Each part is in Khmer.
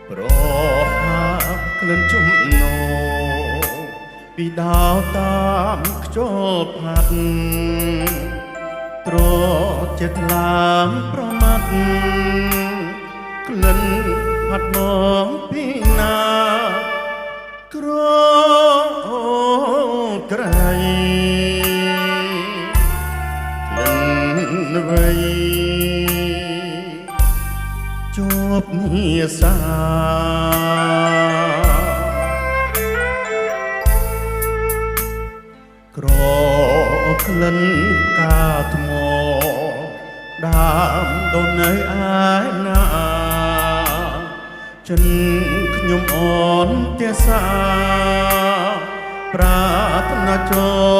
ប្រហាក្លិនជំនោពីដៅតាមខ្យល់ផាត់ត្រជាថ្លាមប្រមាត់ក្លិនផាត់មកពីណាក្រក្រៃក្លិនវ័យជាប់នីសាក្រក្លិនកាថ្មដើមដូននៅឯណាចិនខ្ញុំអូនទាសាប្រាថ្នាច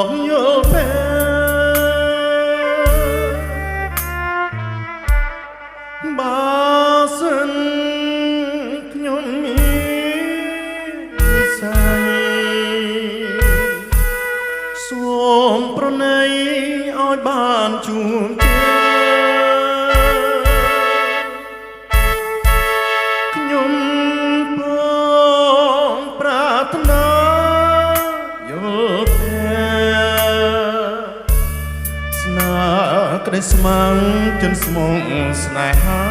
ងយល់ពេលបើសិនខ្ញុំមានវិស័យសូមប្រណីឲ្យបានជួបជើខ្ញុំបងប្រាថ្នាយល់ពេលស្នេហ៍ក្តីស្មងចិនស្មងស្នេហា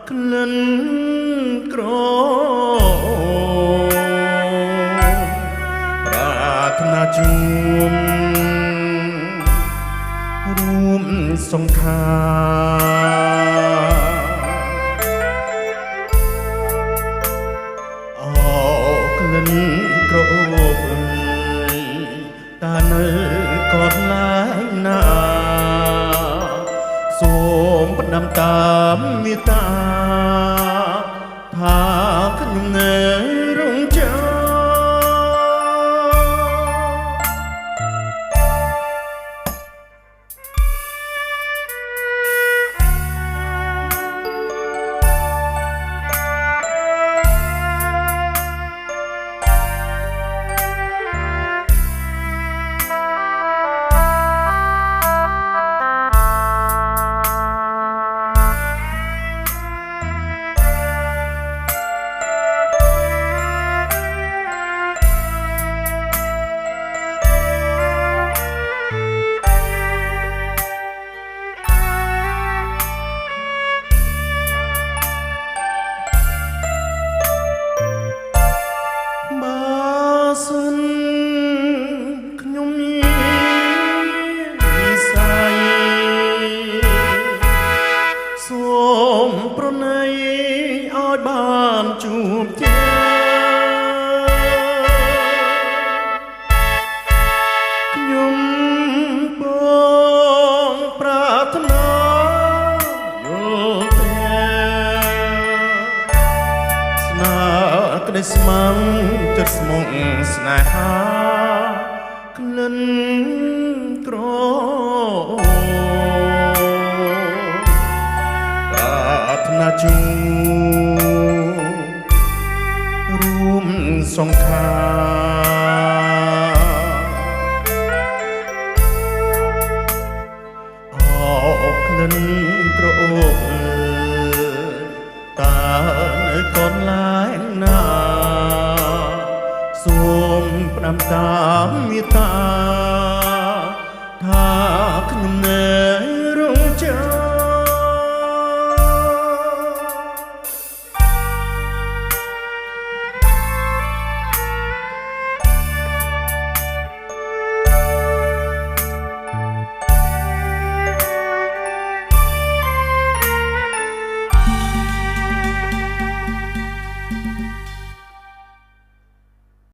ក្លិនក្រប្រាថ្នាជួបរួមសង្ខាអោក្លិនក្រអូបតានៅកន្លែងណាសូមផ្ដាំតាមមេត្តាថាខ្ញុំនៅរងចាំបានជួបជើខ្ញុំបងប្រាថ្នាយល់ពេលស្នេហ៍ក្តីស្មងចិត្តស្មងស្នេហាក្លិនក្រប្រាថ្នាជួរួមសង្ខាអោក្លិនក្រអូបតានៅកន្លែងណាសូមផ្ដាំតាមមេត្តាថាខ្ញុំនៅ